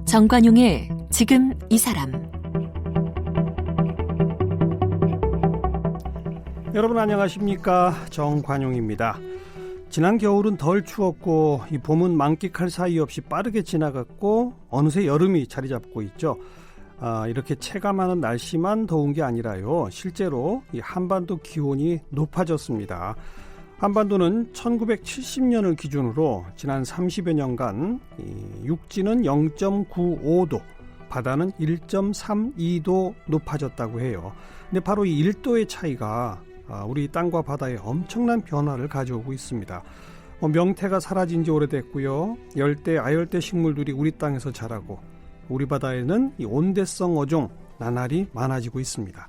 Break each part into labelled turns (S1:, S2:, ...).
S1: 정관용의 지금 이 사람.
S2: 여러분 안녕하십니까? 정관용입니다. 지난 겨울은 덜 추웠고 이 봄은 만끽할 사이 없이 빠르게 지나갔고 어느새 여름이 자리 잡고 있죠. 이렇게 체감하는 날씨만 더운 게 아니라요. 실제로 이 한반도 기온이 높아졌습니다. 한반도는 1970년을 기준으로 지난 30여 년간 육지는 0.95도, 바다는 1.32도 높아졌다고 해요. 근데 바로 이 1도의 차이가 우리 땅과 바다에 엄청난 변화를 가져오고 있습니다. 명태가 사라진 지 오래됐고요. 열대, 아열대 식물들이 우리 땅에서 자라고 우리 바다에는 이 온대성 어종 나날이 많아지고 있습니다.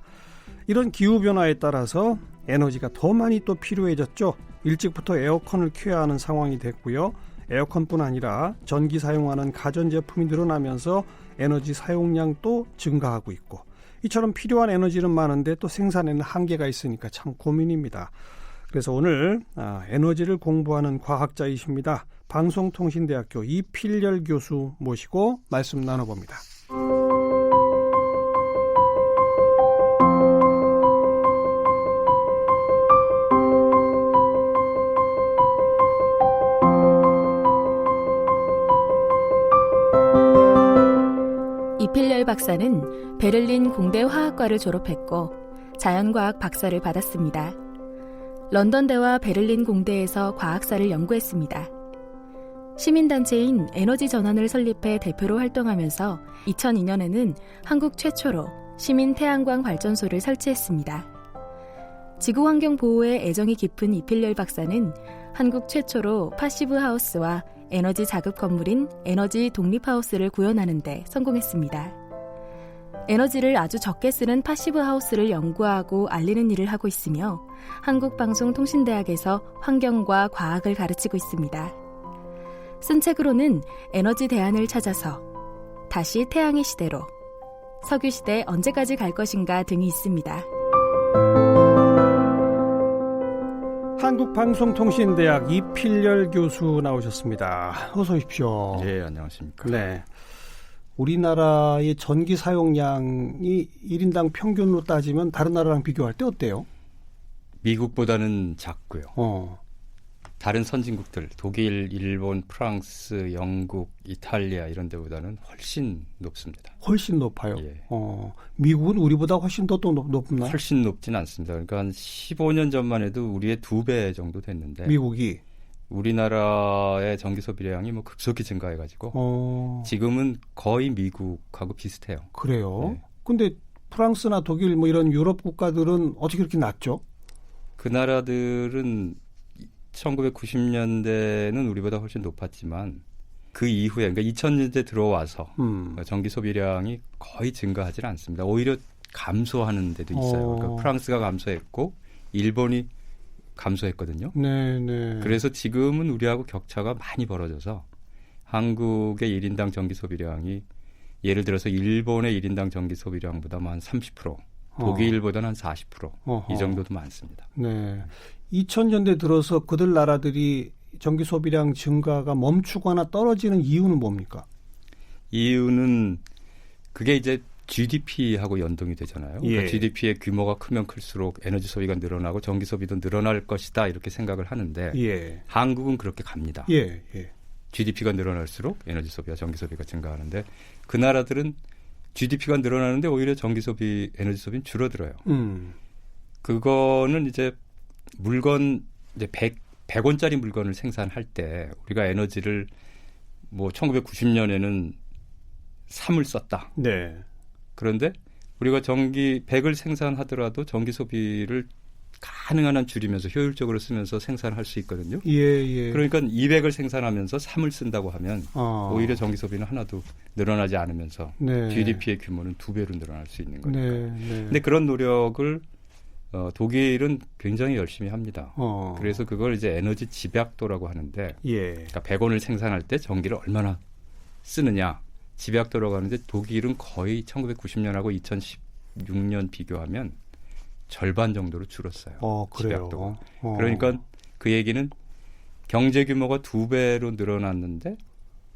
S2: 이런 기후변화에 따라서 에너지가 더 많이 또 필요해졌죠. 일찍부터 에어컨을 켜야 하는 상황이 됐고요. 에어컨뿐 아니라 전기 사용하는 가전제품이 늘어나면서 에너지 사용량도 증가하고 있고, 이처럼 필요한 에너지는 많은데 또 생산에는 한계가 있으니까 참 고민입니다. 그래서 오늘 에너지를 공부하는 과학자이십니다. 방송통신대학교 이필열 교수 모시고 말씀 나눠봅니다.
S3: 이필열 박사는 베를린 공대 화학과를 졸업했고 자연과학 박사를 받았습니다. 런던대와 베를린 공대에서 과학사를 연구했습니다. 시민단체인 에너지 전환을 설립해 대표로 활동하면서 2002년에는 한국 최초로 시민 태양광 발전소를 설치했습니다. 지구환경 보호에 애정이 깊은 이필열 박사는 한국 최초로 파시브 하우스와 에너지 자급 건물인 에너지 독립하우스를 구현하는 데 성공했습니다. 에너지를 아주 적게 쓰는 파시브 하우스를 연구하고 알리는 일을 하고 있으며 한국방송통신대학에서 환경과 과학을 가르치고 있습니다. 쓴 책으로는 에너지 대안을 찾아서, 다시 태양의 시대로, 석유시대 언제까지 갈 것인가 등이 있습니다.
S2: 한국방송통신대학 이필열 교수 나오셨습니다. 어서 오십시오.
S4: 네, 안녕하십니까.
S2: 네, 우리나라의 전기 사용량이 1인당 평균으로 따지면 다른 나라랑 비교할 때 어때요?
S4: 미국보다는 작고요. 다른 선진국들, 독일, 일본, 프랑스, 영국, 이탈리아 이런 데보다는 훨씬 높습니다.
S2: 훨씬 높아요?
S4: 예.
S2: 미국은 우리보다 훨씬 더 높나요?
S4: 훨씬 높진 않습니다. 그러니까 한 15년 전만 해도 우리의 2배 정도 됐는데,
S2: 미국이?
S4: 우리나라의 전기 소비량이 뭐 급속히 증가해가지고 지금은 거의 미국하고 비슷해요.
S2: 그래요?
S4: 네.
S2: 근데 프랑스나 독일 뭐 이런 유럽 국가들은 어떻게 그렇게 낮죠?
S4: 그 나라들은 1990년대는 우리보다 훨씬 높았지만 그 이후에, 그러니까 2000년대 들어와서 전기 소비량이 거의 증가하지 않습니다. 오히려 감소하는 데도 있어요. 그러니까 프랑스가 감소했고 일본이 감소했거든요.
S2: 네.
S4: 그래서 지금은 우리하고 격차가 많이 벌어져서 한국의 1인당 전기 소비량이 예를 들어서 일본의 1인당 전기 소비량보다 한 30%, 독일보다는 한 40%, 이 정도도 많습니다.
S2: 네. 2000년대 들어서 그들 나라들이 전기 소비량 증가가 멈추거나 떨어지는 이유는 뭡니까?
S4: 이유는 그게 이제 GDP하고 연동이 되잖아요.
S2: 예.
S4: 그러니까 GDP의 규모가 크면 클수록 에너지 소비가 늘어나고 전기 소비도 늘어날 것이다 이렇게 생각을 하는데
S2: 예.
S4: 한국은 그렇게 갑니다.
S2: 예.
S4: GDP가 늘어날수록 에너지 소비와 전기 소비가 증가하는데 그 나라들은 GDP가 늘어나는데 오히려 전기 소비, 에너지 소비는 줄어들어요. 그거는 이제 물건 이제 100원짜리 물건을 생산할 때 우리가 에너지를 뭐 1990년에는 3을 썼다.
S2: 네.
S4: 그런데 우리가 전기 100을 생산하더라도 전기 소비를 가능한 한 줄이면서 효율적으로 쓰면서 생산할 수 있거든요.
S2: 예.
S4: 그러니까 200을 생산하면서 3을 쓴다고 하면 오히려 전기 소비는 하나도 늘어나지 않으면서
S2: 네.
S4: GDP의 규모는 2배로 늘어날 수 있는 거니까.
S2: 네.
S4: 근데 그런 노력을 독일은 굉장히 열심히 합니다. 그래서 그걸 이제 에너지 집약도라고 하는데, 그러니까 100원을 생산할 때 전기를 얼마나 쓰느냐 집약도라고 하는데 독일은 거의 1990년하고 2016년 비교하면 절반 정도로 줄었어요.
S2: 그래요.
S4: 집약도가. 그러니까 그 얘기는 경제 규모가 2배로 늘어났는데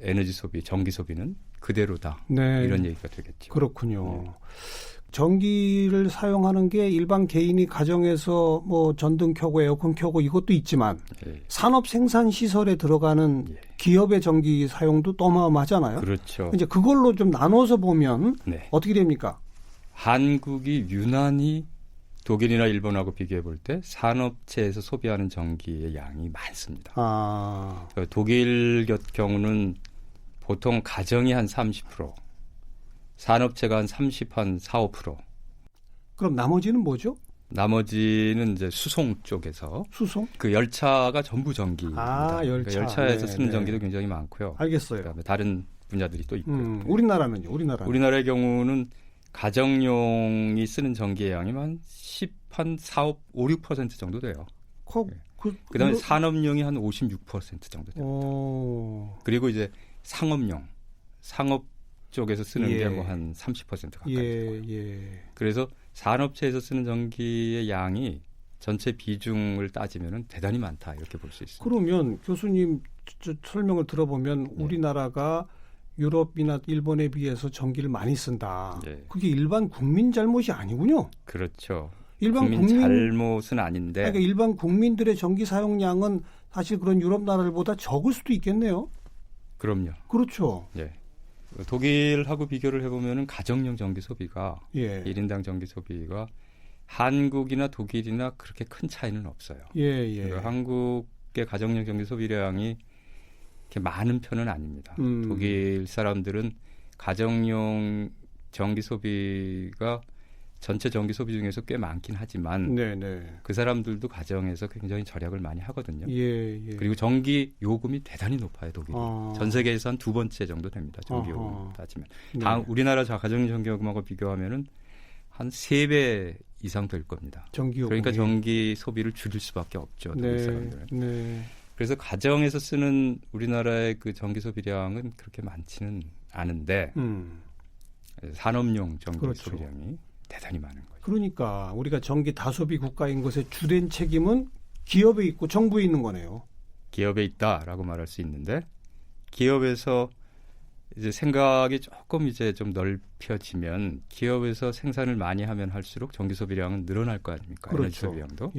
S4: 에너지 소비, 전기 소비는 그대로다.
S2: 네.
S4: 이런 얘기가 되겠죠.
S2: 그렇군요.
S4: 네.
S2: 전기를 사용하는 게 일반 개인이 가정에서 뭐 전등 켜고 에어컨 켜고 이것도 있지만
S4: 예.
S2: 산업 생산 시설에 들어가는 기업의 전기 사용도 또 어마어마하잖아요.
S4: 그렇죠.
S2: 이제 그걸로 좀 나눠서 보면
S4: 네.
S2: 어떻게 됩니까?
S4: 한국이 유난히 독일이나 일본하고 비교해 볼 때 산업체에서 소비하는 전기의 양이 많습니다. 독일 경우는 보통 가정이 한 30%, 산업체가 한 4, 5%.
S2: 그럼 나머지는 뭐죠?
S4: 나머지는 이제 수송 쪽에서.
S2: 수송?
S4: 그 열차가 전부 전기입니다.
S2: 열차.
S4: 그러니까 열차에서
S2: 네,
S4: 쓰는
S2: 네.
S4: 전기도 굉장히 많고요.
S2: 알겠어요.
S4: 그다음에 다른 분야들이 또 있고요.
S2: 우리나라는요?
S4: 우리나라의 경우는 가정용이 쓰는 전기의 양이 한 4, 5, 6% 정도 돼요. 그다음에 산업용이 한 56% 정도 됩니다. 그리고 이제 상업 쪽에서 쓰는 게 뭐 한 30% 가까이 되고요. 그래서 산업체에서 쓰는 전기의 양이 전체 비중을 따지면 대단히 많다 이렇게 볼 수 있습니다.
S2: 그러면 교수님 설명을 들어보면 우리나라가 유럽이나 일본에 비해서 전기를 많이 쓴다. 그게 일반 국민 잘못이 아니군요.
S4: 그렇죠.
S2: 일반
S4: 국민 잘못은 아닌데.
S2: 그러니까 일반 국민들의 전기 사용량은 사실 그런 유럽 나라들보다 적을 수도 있겠네요.
S4: 그럼요.
S2: 그렇죠.
S4: 예. 독일하고 비교를 해보면 가정용 전기 소비가 1인당 전기 소비가 한국이나 독일이나 그렇게 큰 차이는 없어요. 그러니까 한국의 가정용 전기 소비량이 이렇게 많은 편은 아닙니다. 독일 사람들은 가정용 전기 소비가 전체 전기 소비 중에서 꽤 많긴 하지만 그 사람들도 가정에서 굉장히 절약을 많이 하거든요. 그리고 전기 요금이 대단히 높아요, 독일이. 전 세계에서 한 2번째 정도 됩니다, 전기 요금 따지면. 우리나라 가정용 전기 요금하고 비교하면은 한 3배 이상 될 겁니다. 그러니까 전기 소비를 줄일 수밖에 없죠, 독일 사람들은. 그래서 가정에서 쓰는 우리나라의 그 전기 소비량은 그렇게 많지는 않은데 산업용 전기 소비량이 대단히 많은 거죠.
S2: 그러니까 우리가 전기 다소비 국가인 것의 주된 책임은 기업에 있고 정부에 있는 거네요.
S4: 기업에 있다라고 말할 수 있는데 기업에서 이제 생각이 조금 이제 좀 넓혀지면 기업에서 생산을 많이 하면 할수록 전기 소비량은 늘어날 거 아닙니까? 에너지 소비량도.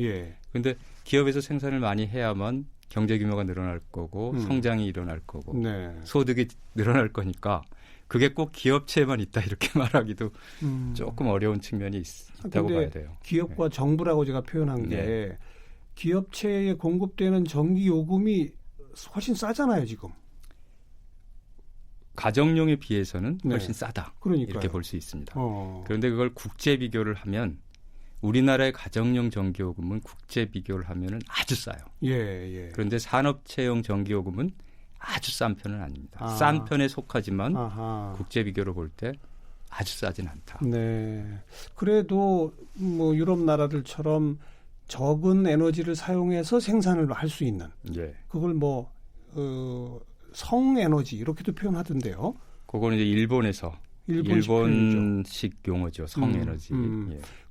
S4: 그런데 기업에서 생산을 많이 해야만 경제 규모가 늘어날 거고 성장이 일어날 거고 소득이 늘어날 거니까 그게 꼭 기업체에만 있다 이렇게 말하기도 조금 어려운 측면이 있다고 봐야 돼요.
S2: 기업과 정부라고 제가 표현한 게 기업체에 공급되는 전기 요금이 훨씬 싸잖아요, 지금.
S4: 가정용에 비해서는 훨씬 싸다.
S2: 그러니까요.
S4: 이렇게 볼 수 있습니다. 그런데 그걸 국제 비교를 하면 우리나라의 가정용 전기요금은 국제 비교를 하면은 아주 싸요. 그런데 산업체용 전기요금은 아주 싼 편은 아닙니다. 싼 편에 속하지만 국제 비교로 볼 때 아주 싸진 않다.
S2: 그래도 뭐 유럽 나라들처럼 적은 에너지를 사용해서 생산을 할 수 있는 그걸 뭐 성에너지 이렇게도 표현하던데요.
S4: 그거는 이제 일본식 용어죠. 성에너지.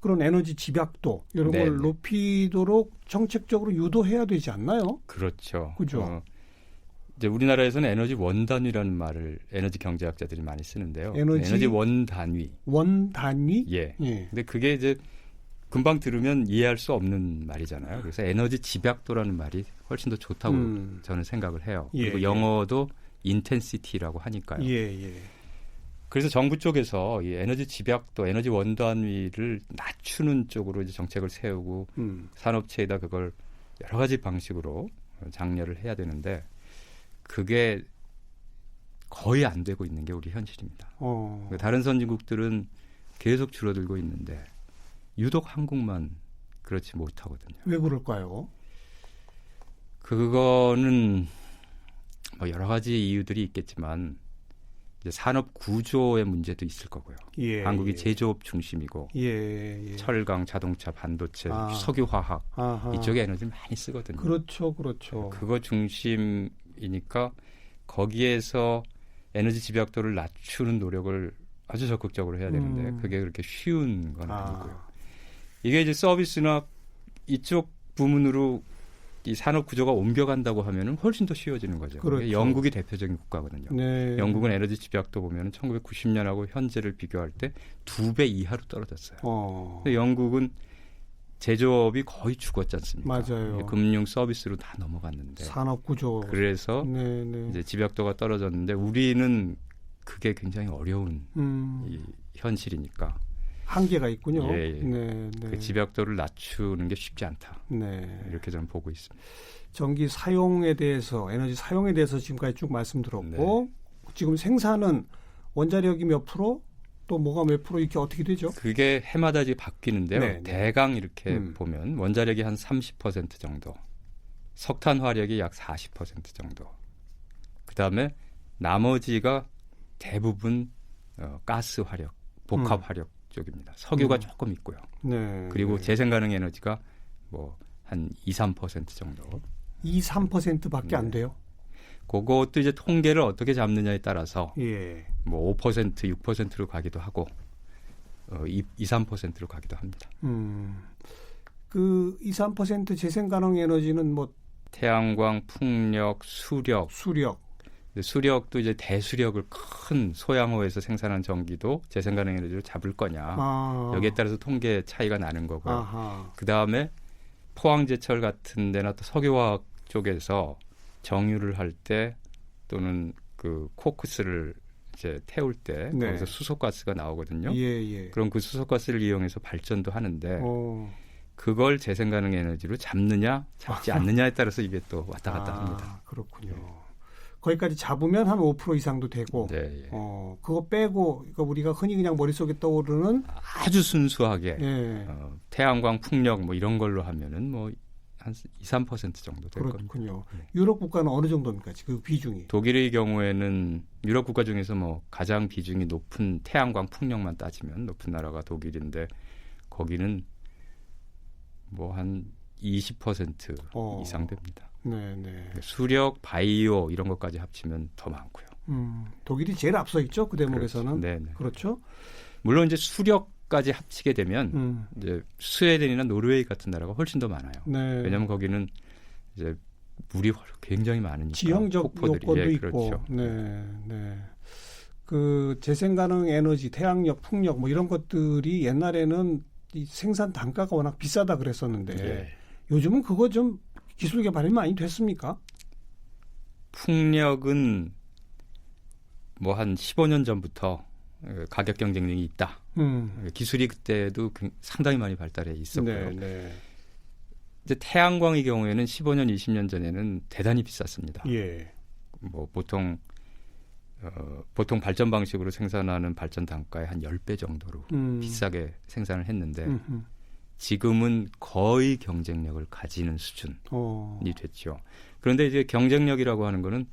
S2: 그런 에너지 집약도 이런 걸 높이도록 정책적으로 유도해야 되지 않나요?
S4: 그렇죠.
S2: 그죠.
S4: 이제 우리나라에서는 에너지 원단위라는 말을 에너지 경제학자들이 많이 쓰는데요. 에너지 원단위.
S2: 원단위?
S4: 근데 그게 이제 금방 들으면 이해할 수 없는 말이잖아요. 그래서 에너지 집약도라는 말이 훨씬 더 좋다고 저는 생각을 해요. 그리고 영어도 인텐시티라고 하니까요. 그래서 정부 쪽에서 이 에너지 집약도, 에너지 원단위를 낮추는 쪽으로 이제 정책을 세우고 산업체에다 그걸 여러 가지 방식으로 장려를 해야 되는데 그게 거의 안 되고 있는 게 우리 현실입니다. 다른 선진국들은 계속 줄어들고 있는데 유독 한국만 그렇지 못하거든요.
S2: 왜 그럴까요?
S4: 그거는 뭐 여러 가지 이유들이 있겠지만 이제 산업 구조의 문제도 있을 거고요. 한국이 제조업 중심이고 철강, 자동차, 반도체, 석유화학 이쪽에 에너지를 많이 쓰거든요.
S2: 그렇죠.
S4: 그거 중심이니까 거기에서 에너지 집약도를 낮추는 노력을 아주 적극적으로 해야 되는데 그게 그렇게 쉬운 건 아니고요. 이게 이제 서비스나 이쪽 부문으로 이 산업 구조가 옮겨간다고 하면은 훨씬 더 쉬워지는 거죠.
S2: 그렇죠.
S4: 영국이 대표적인 국가거든요.
S2: 네.
S4: 영국은 에너지 집약도 보면은 1990년하고 현재를 비교할 때 2배 이하로 떨어졌어요. 근데 영국은 제조업이 거의 죽었지 않습니까?
S2: 맞아요.
S4: 금융 서비스로 다 넘어갔는데.
S2: 산업 구조.
S4: 그래서 이제 집약도가 떨어졌는데 우리는 그게 굉장히 어려운 이 현실이니까.
S2: 한계가 있군요.
S4: 예. 그 집약도를 낮추는 게 쉽지 않다. 이렇게 저는 보고 있습니다.
S2: 전기 사용에 대해서, 에너지 사용에 대해서 지금까지 쭉 말씀 들었고 지금 생산은 원자력이 몇 프로, 또 뭐가 몇 프로 이렇게 어떻게 되죠?
S4: 그게 해마다 이제 바뀌는데요. 대강 이렇게 보면 원자력이 한 30% 정도, 석탄 화력이 약 40% 정도. 그다음에 나머지가 대부분 가스 화력, 복합 화력 쪽입니다. 석유가 조금 있고요. 그리고 재생 가능 에너지가 뭐 한 2-3% 정도.
S2: 2-3%밖에 안 돼요?
S4: 그것도 이제 통계를 어떻게 잡느냐에 따라서 뭐 5%, 6%로 가기도 하고 2-3%로 가기도 합니다.
S2: 그 2-3% 재생 가능 에너지는 뭐
S4: 태양광, 풍력, 수력. 수력도 이제 대수력을 큰 소양호에서 생산한 전기도 재생 가능 에너지로 잡을 거냐. 여기에 따라서 통계 차이가 나는 거고요. 그다음에 포항제철 같은 데나 또 석유화학 쪽에서 정유를 할 때 또는 그 코크스를 이제 태울 때 거기서 수소가스가 나오거든요. 그럼 그 수소가스를 이용해서 발전도 하는데 그걸 재생 가능 에너지로 잡느냐 잡지 않느냐에 따라서 이게 또 왔다 갔다 합니다.
S2: 그렇군요. 거기까지 잡으면 한 5% 이상도 되고 그거 빼고 그러니까 우리가 흔히 그냥 머릿속에 떠오르는
S4: 아주 순수하게 태양광, 풍력 뭐 이런 걸로 하면은 뭐 한 2-3% 정도 될 겁니다.
S2: 그렇군요. 유럽 국가는 어느 정도입니까? 그 비중이?
S4: 독일의 경우에는 유럽 국가 중에서 뭐 가장 비중이 높은 태양광, 풍력만 따지면 높은 나라가 독일인데 거기는 뭐 한 20% 이상 됩니다. 수력, 바이오 이런 것까지 합치면 더 많고요.
S2: 독일이 제일 앞서 있죠, 그 대목에서는. 그렇죠.
S4: 물론 이제 수력까지 합치게 되면 이제 스웨덴이나 노르웨이 같은 나라가 훨씬 더 많아요. 왜냐하면 거기는 이제 물이 굉장히 많으니까.
S2: 지형적 요건도 있고. 그 재생 가능 에너지, 태양력, 풍력 뭐 이런 것들이 옛날에는 이 생산 단가가 워낙 비싸다 그랬었는데 요즘은 그거 좀 기술 개발이 많이 됐습니까?
S4: 풍력은 뭐 한 15년 전부터 가격 경쟁력이 있다. 기술이 그때도 상당히 많이 발달해 있었고요. 이제 태양광의 경우에는 15년, 20년 전에는 대단히 비쌌습니다. 뭐 보통 발전 방식으로 생산하는 발전 단가의 한 10배 정도로 비싸게 생산을 했는데 지금은 거의 경쟁력을 가지는 수준이 됐죠. 그런데 이제 경쟁력이라고 하는 거는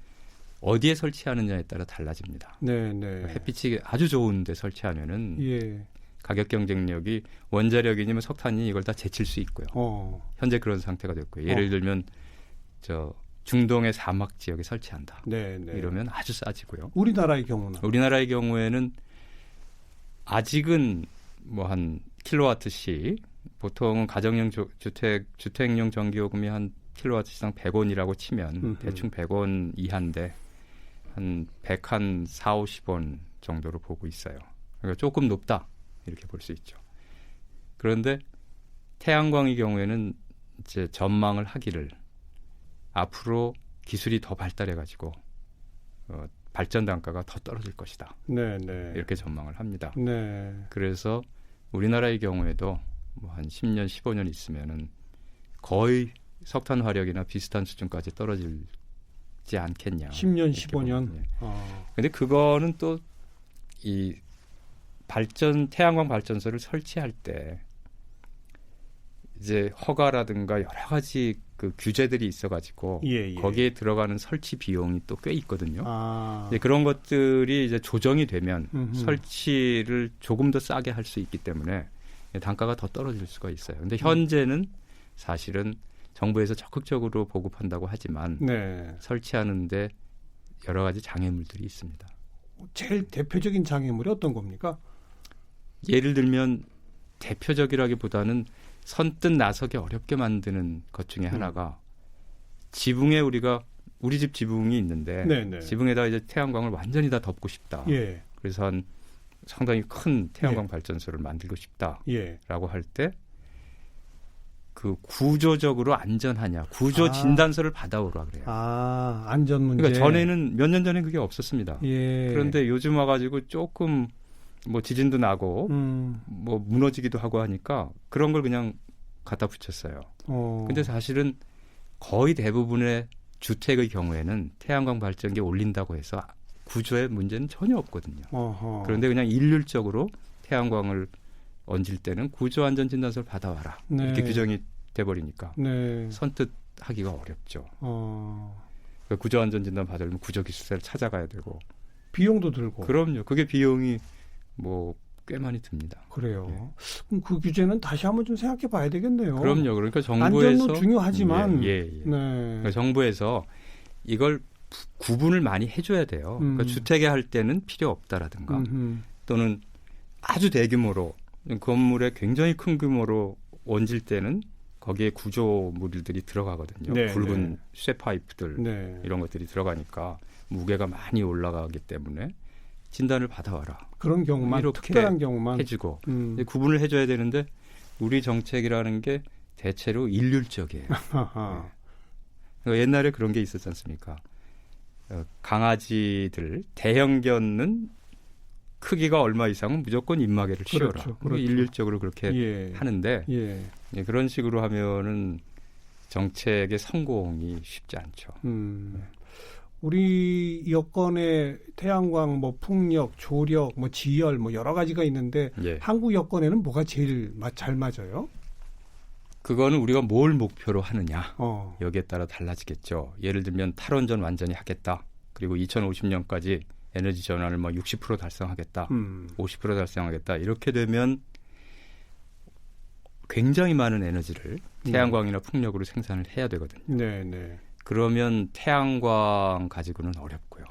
S4: 어디에 설치하느냐에 따라 달라집니다. 햇빛이 아주 좋은 데 설치하면은 가격 경쟁력이 원자력이냐면 석탄이 이걸 다 제칠 수 있고요. 현재 그런 상태가 됐고요. 예를 들면 중동의 사막 지역에 설치한다. 이러면 아주 싸지고요.
S2: 우리나라의
S4: 경우에는 아직은 뭐 한 킬로와트씩 보통 가정용 주택용 전기요금이 한 킬로와트시당 100원이라고 치면 대충 100원 이하인데 한 140-50원 정도로 보고 있어요. 그러니까 조금 높다 이렇게 볼 수 있죠. 그런데 태양광의 경우에는 이제 전망을 하기를 앞으로 기술이 더 발달해가지고 발전 단가가 더 떨어질 것이다. 이렇게 전망을 합니다. 그래서 우리나라의 경우에도 뭐 한 10년, 15년 있으면은 거의 석탄 화력이나 비슷한 수준까지 떨어지지 않겠냐.
S2: 10년, 15년.
S4: 근데 그거는 또 이 태양광 발전소를 설치할 때 이제 허가라든가 여러 가지 그 규제들이 있어가지고 거기에 들어가는 설치 비용이 또 꽤 있거든요. 이제 그런 것들이 이제 조정이 되면 설치를 조금 더 싸게 할 수 있기 때문에 단가가 더 떨어질 수가 있어요. 근데 현재는 사실은 정부에서 적극적으로 보급한다고 하지만 설치하는데 여러 가지 장애물들이 있습니다.
S2: 제일 대표적인 장애물이 어떤 겁니까?
S4: 예를 들면 대표적이라기보다는 선뜻 나서기 어렵게 만드는 것 중에 하나가 지붕에 우리 집 지붕이 있는데
S2: 네네.
S4: 지붕에다 이제 태양광을 완전히 다 덮고 싶다.
S2: 예.
S4: 그래서 상당히 큰 태양광
S2: 예.
S4: 발전소를 만들고 싶다라고
S2: 예.
S4: 할 때 그 구조적으로 안전하냐 구조 진단서를 받아오라 그래요.
S2: 안전 문제.
S4: 그러니까 전에는 몇 년 전에 그게 없었습니다.
S2: 예.
S4: 그런데 요즘 와가지고 조금 뭐 지진도 나고 뭐 무너지기도 하고 하니까 그런 걸 그냥 갖다 붙였어요. 근데 사실은 거의 대부분의 주택의 경우에는 태양광 발전기 올린다고 해서 구조에 문제는 전혀 없거든요. 그런데 그냥 일률적으로 태양광을 얹을 때는 구조안전진단서를 받아와라.
S2: 네.
S4: 이렇게 규정이 돼버리니까
S2: 네.
S4: 선뜻 하기가 어렵죠. 그러니까 구조안전진단 받으려면 구조기술사를 찾아가야 되고.
S2: 비용도 들고.
S4: 그럼요. 그게 비용이 뭐 꽤 많이 듭니다.
S2: 그래요.
S4: 네.
S2: 그럼 그 규제는 다시 한번 좀 생각해 봐야 되겠네요.
S4: 그럼요. 그러니까 정부에서
S2: 안전도 중요하지만
S4: 네. 그러니까 정부에서 이걸 구분을 많이 해줘야 돼요. 그러니까 주택에 할 때는 필요 없다라든가 또는 아주 대규모로 건물에 굉장히 큰 규모로 얹을 때는 거기에 구조물들이 들어가거든요.
S2: 네,
S4: 굵은
S2: 네.
S4: 쇠파이프들
S2: 네.
S4: 이런 것들이 들어가니까 무게가 많이 올라가기 때문에 진단을 받아와라.
S2: 그런 경우만
S4: 이렇게
S2: 특별한 경우만
S4: 해주고 구분을 해줘야 되는데 우리 정책이라는 게 대체로 일률적이에요. 네. 그러니까 옛날에 그런 게 있었지 않습니까? 강아지들 대형견은 크기가 얼마 이상은 무조건 입마개를 씌워라.
S2: 그렇죠.
S4: 일률적으로 그렇게 하는데 그런 식으로 하면은 정책의 성공이 쉽지 않죠.
S2: 우리 여건에 태양광, 뭐 풍력, 조력, 뭐 지열, 뭐 여러 가지가 있는데 한국 여건에는 뭐가 제일 잘 맞아요?
S4: 그거는 우리가 뭘 목표로 하느냐 여기에 따라 달라지겠죠. 예를 들면 탈원전 완전히 하겠다. 그리고 2050년까지 에너지 전환을 뭐 60% 달성하겠다. 50% 달성하겠다. 이렇게 되면 굉장히 많은 에너지를 태양광이나 풍력으로 생산을 해야 되거든요.
S2: 네.
S4: 그러면 태양광 가지고는 어렵고요.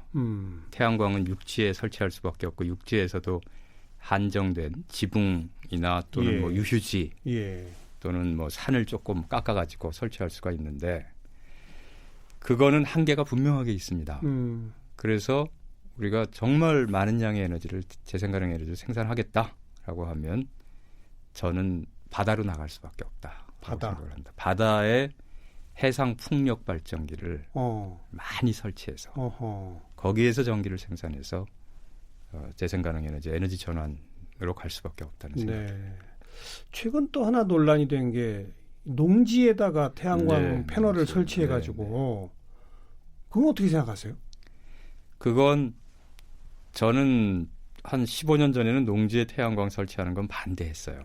S4: 태양광은 육지에 설치할 수밖에 없고 육지에서도 한정된 지붕이나 또는 뭐 유휴지 또는 뭐 산을 조금 깎아가지고 설치할 수가 있는데 그거는 한계가 분명하게 있습니다. 그래서 우리가 정말 많은 양의 에너지를 재생가능 에너지를 생산하겠다라고 하면 저는 바다로 나갈 수밖에 없다. 바다에 해상 풍력 발전기를 많이 설치해서 거기에서 전기를 생산해서 재생가능 에너지 전환으로 갈 수밖에 없다는 생각입니다.
S2: 네. 최근 또 하나 논란이 된 게 농지에다가 태양광 패널을 설치해가지고 그건 어떻게 생각하세요?
S4: 그건 저는 한 15년 전에는 농지에 태양광 설치하는 건 반대했어요.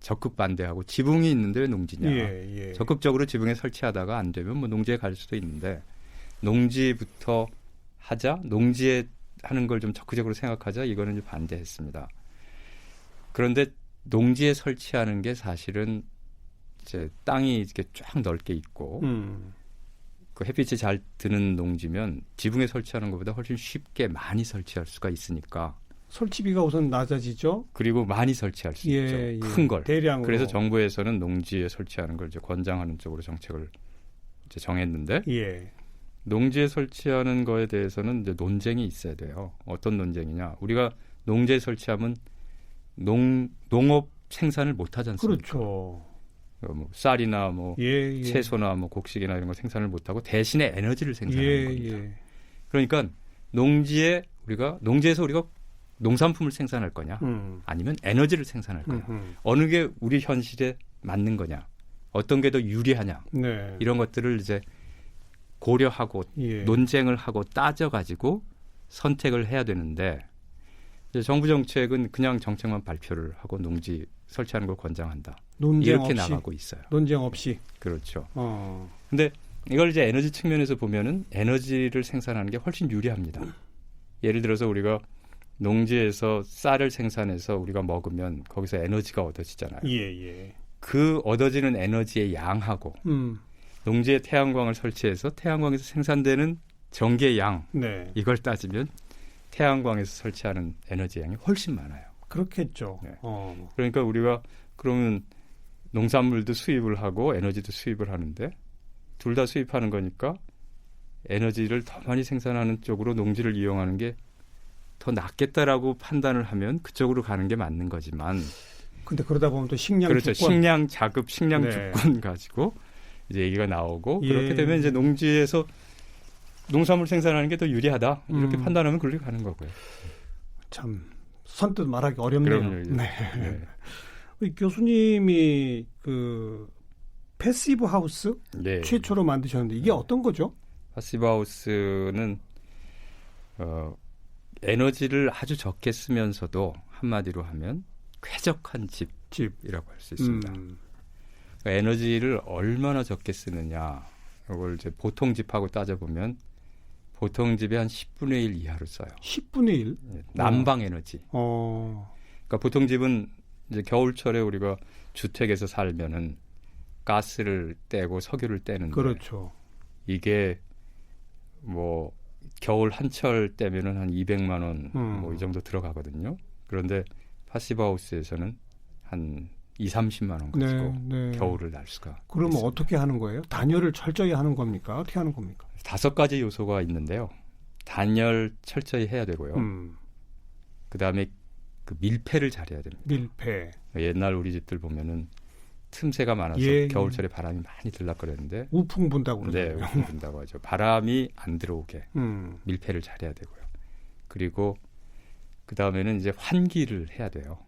S4: 적극 반대하고 지붕이 있는데 왜 농지냐. 적극적으로 지붕에 설치하다가 안 되면 뭐 농지에 갈 수도 있는데 농지부터 하자. 농지에 하는 걸 좀 적극적으로 생각하자. 이거는 좀 반대했습니다. 그런데 농지에 설치하는 게 사실은 이제 땅이 이렇게 쫙 넓게 있고 그 햇빛이 잘 드는 농지면 지붕에 설치하는 것보다 훨씬 쉽게 많이 설치할 수가 있으니까
S2: 설치비가 우선 낮아지죠.
S4: 그리고 많이 설치할 수 있죠. 큰 걸.
S2: 대량으로.
S4: 그래서 정부에서는 농지에 설치하는 걸 이제 권장하는 쪽으로 정책을 이제 정했는데 농지에 설치하는 거에 대해서는 이제 논쟁이 있어야 돼요. 어떤 논쟁이냐? 우리가 농지에 설치하면 농업 생산을 못 하지 않습니까?
S2: 그렇죠.
S4: 뭐 쌀이나 뭐 채소나 뭐 곡식이나 이런 거 생산을 못 하고 대신에 에너지를 생산하는 겁니다. 그러니까 농지에서 우리가 농산품을 생산할 거냐, 아니면 에너지를 생산할 거냐, 어느 게 우리 현실에 맞는 거냐, 어떤 게 더 유리하냐, 이런 것들을 이제 고려하고 논쟁을 하고 따져가지고 선택을 해야 되는데 이제 정부 정책은 그냥 정책만 발표를 하고 농지 설치하는 걸 권장한다. 이렇게 나가고 있어요.
S2: 논쟁 없이.
S4: 그렇죠. 근데 이걸 이제 에너지 측면에서 보면은 에너지를 생산하는 게 훨씬 유리합니다. 예를 들어서 우리가 농지에서 쌀을 생산해서 우리가 먹으면 거기서 에너지가 얻어지잖아요. 그 얻어지는 에너지의 양하고 농지에 태양광을 설치해서 태양광에서 생산되는 전기의 양 이걸 따지면 태양광에서 설치하는 에너지 양이 훨씬 많아요.
S2: 그렇겠죠.
S4: 네. 그러니까 우리가 그러면 농산물도 수입을 하고 에너지도 수입을 하는데 둘 다 수입하는 거니까 에너지를 더 많이 생산하는 쪽으로 농지를 이용하는 게 더 낫겠다라고 판단을 하면 그쪽으로 가는 게 맞는 거지만
S2: 근데 그러다 보면 또 식량
S4: 그렇죠.
S2: 주권.
S4: 식량 자급, 식량
S2: 네.
S4: 주권 가지고 이제 얘기가 나오고
S2: 예.
S4: 그렇게 되면 이제 농지에서 농산물 생산하는 게 더 유리하다 이렇게 판단하면 그렇게 가는 거고요.
S2: 참 선뜻 말하기 어렵네요.
S4: 그럼요.
S2: 네.
S4: 네.
S2: 우리 교수님이 그 패시브 하우스
S4: 네.
S2: 최초로 만드셨는데 이게 어떤 거죠?
S4: 파시브 하우스는 에너지를 아주 적게 쓰면서도 한마디로 하면 쾌적한 집이라고 할 수 있습니다. 그러니까 에너지를 얼마나 적게 쓰느냐 이걸 이제 보통 집하고 따져보면 보통 집의 한 10분의 1 이하로 써요.
S2: 10분의 1?
S4: 난방 에너지. 그러니까 보통 집은 이제 겨울철에 우리가 주택에서 살면은 가스를 떼고 석유를 떼는데
S2: 그렇죠.
S4: 이게 뭐 겨울 한철 떼면은 한 200만 원 뭐 이 정도 들어가거든요. 그런데 파시브 하우스에서는 한 2-30만 원 가지고 겨울을 날 수가
S2: 그러면
S4: 있습니다.
S2: 어떻게 하는 거예요? 단열을 철저히 하는 겁니까? 어떻게 하는 겁니까?
S4: 5가지 요소가 있는데요. 단열 철저히 해야 되고요. 그다음에 그 밀폐를 잘해야 됩니다.
S2: 밀폐.
S4: 옛날 우리 집들 보면은 틈새가 많아서 겨울철에 바람이 많이 들락거렸는데
S2: 우풍 분다고
S4: 네,
S2: 그러잖아요.
S4: 우풍 분다고 하죠. 바람이 안 들어오게 밀폐를 잘해야 되고요. 그리고 그 다음에는 이제 환기를 해야 돼요.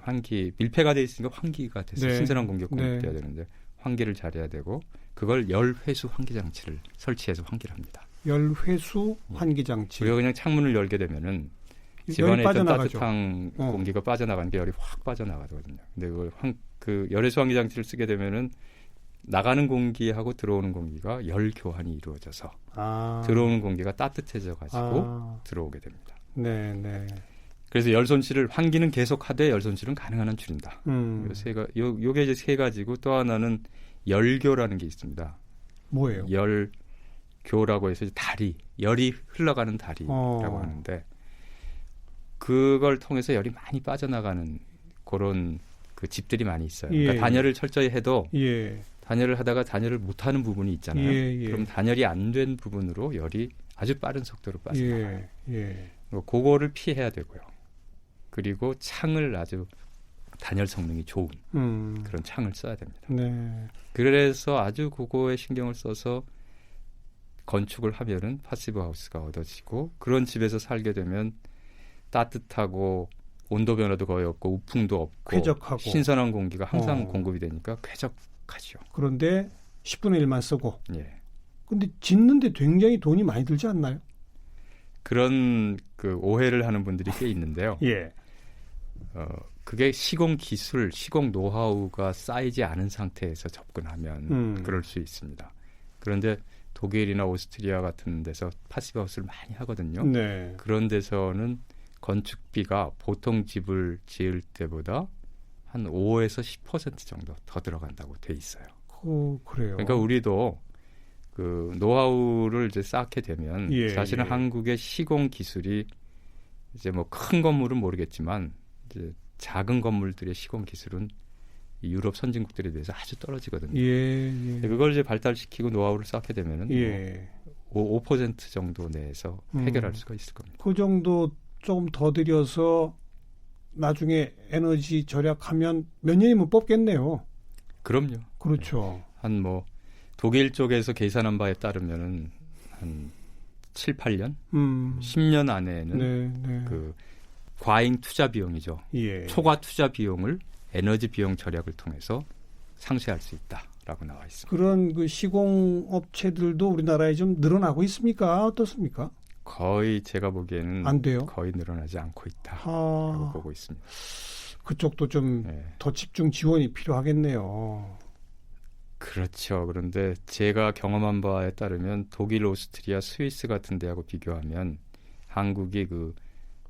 S4: 환기 밀폐가 돼 있으니까 환기가 돼서
S2: 네.
S4: 신선한 공기가 공급돼야 되는데 환기를 잘해야 되고 그걸 열회수 환기 장치를 설치해서 환기를 합니다.
S2: 열회수 환기 장치.
S4: 우리가 그냥 창문을 열게 되면은 집안에 있던 따뜻한 공기가 빠져나가는 게 열이 확 빠져나가거든요. 근데 그걸 그 열회수 환기 장치를 쓰게 되면은 나가는 공기하고 들어오는 공기가 열 교환이 이루어져서 들어오는 공기가 따뜻해져 가지고 들어오게 됩니다.
S2: 네, 네.
S4: 그래서 열 손실을 환기는 계속하되 열 손실은 가능한 한 줄인다. 요게 이제 세 가지고 또 하나는 열교라는 게 있습니다.
S2: 뭐예요?
S4: 열교라고 해서 다리, 열이 흘러가는 다리라고 하는데 그걸 통해서 열이 많이 빠져나가는 그런 그 집들이 많이 있어요. 그러니까 단열을 철저히 해도 단열을 하다가 단열을 못하는 부분이 있잖아요. 그럼 단열이 안 된 부분으로 열이 아주 빠른 속도로 빠져나가요. 그거를 피해야 되고요. 그리고 창을 아주 단열 성능이 좋은 그런 창을 써야 됩니다.
S2: 네.
S4: 그래서 아주 그거에 신경을 써서 건축을 하면은 파시브 하우스가 얻어지고 그런 집에서 살게 되면 따뜻하고 온도 변화도 거의 없고 우풍도 없고
S2: 쾌적하고
S4: 신선한 공기가 항상 공급이 되니까 쾌적하죠.
S2: 그런데 10분의 1만 쓰고.
S4: 예.
S2: 근데 짓는데 굉장히 돈이 많이 들지 않나요?
S4: 그런 그 오해를 하는 분들이 꽤 있는데요.
S2: 예.
S4: 그게 시공 기술, 시공 노하우가 쌓이지 않은 상태에서 접근하면 그럴 수 있습니다. 그런데 독일이나 오스트리아 같은 데서 파시브 하우스를 많이 하거든요.
S2: 네.
S4: 그런 데서는 건축비가 보통 집을 지을 때보다 한 5에서 10% 정도 더 들어간다고 돼 있어요.
S2: 그래요.
S4: 그러니까 우리도 그 노하우를 이제 쌓게 되면 사실은 한국의 시공 기술이 이제 뭐 큰 건물은 모르겠지만 이제 작은 건물들의 시공 기술은 유럽 선진국들에 비해서 아주 떨어지거든요. 그걸 이제 발달시키고 노하우를 쌓게 되면은 5% 정도 내에서 해결할 수가 있을 겁니다.
S2: 그 정도 조금 더 들여서 나중에 에너지 절약하면 몇 년이면 뽑겠네요.
S4: 그럼요.
S2: 그렇죠.
S4: 한 뭐 독일 쪽에서 계산한 바에 따르면은 한 7, 8년, 10년 안에는 그 과잉 투자 비용이죠. 초과 투자 비용을 에너지 비용 절약을 통해서 상쇄할 수 있다라고 나와 있습니다.
S2: 그런 그 시공 업체들도 우리나라에 좀 늘어나고 있습니까? 어떻습니까?
S4: 거의 제가 보기에는
S2: 안 돼요?
S4: 거의 늘어나지 않고 있다라고 보고 있습니다.
S2: 그쪽도 좀 더 집중 지원이 필요하겠네요.
S4: 그렇죠. 그런데 제가 경험한 바에 따르면 독일, 오스트리아, 스위스 같은 데하고 비교하면 한국이 그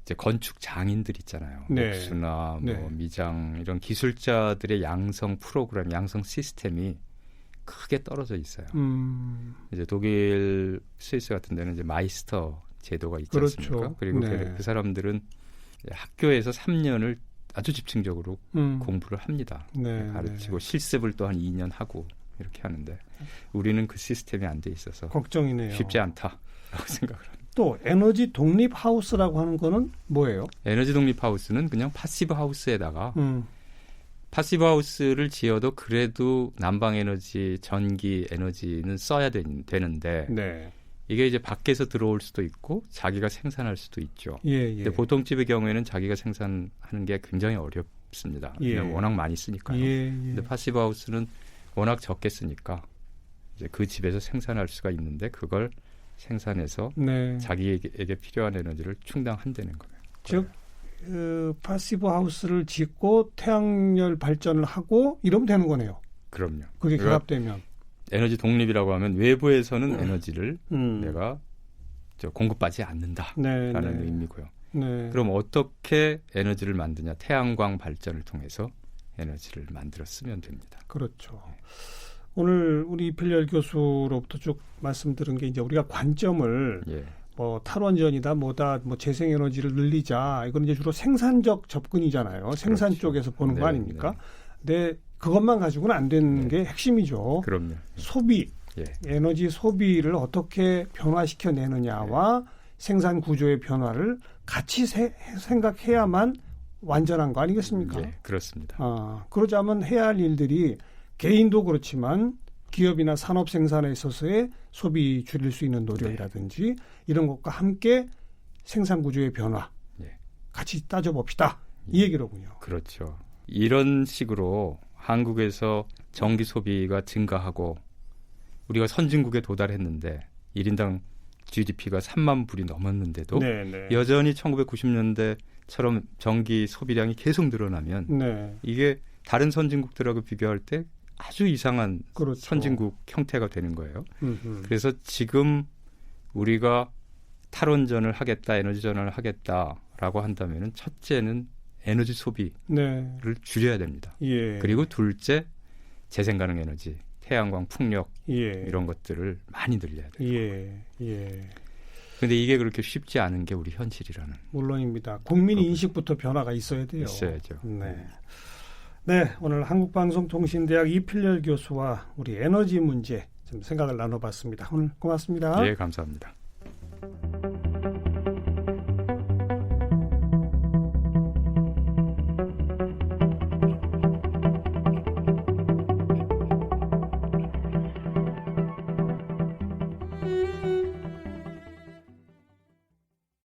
S4: 이제 건축 장인들 있잖아요. 목수나 뭐 미장 이런 기술자들의 양성 프로그램, 양성 시스템이 크게 떨어져 있어요. 이제 독일, 스위스 같은 데는 이제 마이스터 제도가 있지
S2: 그렇죠.
S4: 않습니까? 그리고
S2: 네.
S4: 그 사람들은 학교에서 3년을 아주 집중적으로 공부를 합니다.
S2: 네,
S4: 가르치고 실습을 또 한 2년 하고 이렇게 하는데 우리는 그 시스템이 안 돼 있어서
S2: 걱정이네요.
S4: 쉽지 않다라고 생각을 합니다.
S2: 또 에너지 독립 하우스라고 하는 거는 뭐예요?
S4: 에너지 독립 하우스는 그냥 파시브 하우스에다가 파시브 하우스를 지어도 그래도 난방 에너지, 전기 에너지는 써야 되는데
S2: 네.
S4: 이게 이제 밖에서 들어올 수도 있고 자기가 생산할 수도 있죠.
S2: 예.
S4: 근데 보통 집의 경우에는 자기가 생산하는 게 굉장히 어렵습니다.
S2: 예.
S4: 그냥 워낙 많이 쓰니까요. 근데 파시브 하우스는 워낙 적게 쓰니까 이제 그 집에서 생산할 수가 있는데 그걸 생산해서
S2: 네.
S4: 자기에게 필요한 에너지를 충당한다는 거예요.
S2: 즉 파시브 하우스를 짓고 태양열 발전을 하고 이러면 되는 거네요.
S4: 그럼요.
S2: 그게 결합되면
S4: 에너지 독립이라고 하면 외부에서는 에너지를 내가 공급받지 않는다라는 의미고요.
S2: 네.
S4: 그럼 어떻게 에너지를 만드냐? 태양광 발전을 통해서 에너지를 만들어 쓰면 됩니다.
S2: 그렇죠. 오늘 우리 이필열 교수로부터 쭉 말씀 들은 게 이제 우리가 관점을 뭐 탈원전이다 뭐다 뭐 재생에너지를 늘리자 이건 이제 주로 생산적 접근이잖아요. 생산
S4: 그렇죠.
S2: 쪽에서 보는 거 아닙니까? 근데 그것만 가지고는 안 되는 게 핵심이죠.
S4: 그럼요.
S2: 소비, 에너지 소비를 어떻게 변화시켜 내느냐와 생산 구조의 변화를 같이 생각해야만 완전한 거 아니겠습니까?
S4: 그렇습니다.
S2: 그러자면 해야 할 일들이 개인도 그렇지만 기업이나 산업 생산에 있어서의 소비 줄일 수 있는 노력이라든지 이런 것과 함께 생산 구조의 변화 같이 따져봅시다. 이 얘기로군요.
S4: 그렇죠. 이런 식으로 한국에서 전기 소비가 증가하고 우리가 선진국에 도달했는데 1인당 GDP가 3만 불이 넘었는데도 여전히 1990년대처럼 전기 소비량이 계속 늘어나면 이게 다른 선진국들하고 비교할 때 아주 이상한 선진국 형태가 되는 거예요. 그래서 지금 우리가 탈원전을 하겠다, 에너지 전환을 하겠다라고 한다면은 첫째는 에너지 소비를 줄여야 됩니다. 그리고 둘째 재생가능 에너지, 태양광, 풍력 이런 것들을 많이 늘려야 돼요. 그런데 이게 그렇게 쉽지 않은 게 우리 현실이라는.
S2: 물론입니다. 국민 인식부터 변화가 있어야 돼요.
S4: 있어야죠.
S2: 네, 오늘 한국방송통신대학 이필열 교수와 우리 에너지 문제 좀 생각을 나눠봤습니다. 오늘 고맙습니다.
S4: 감사합니다.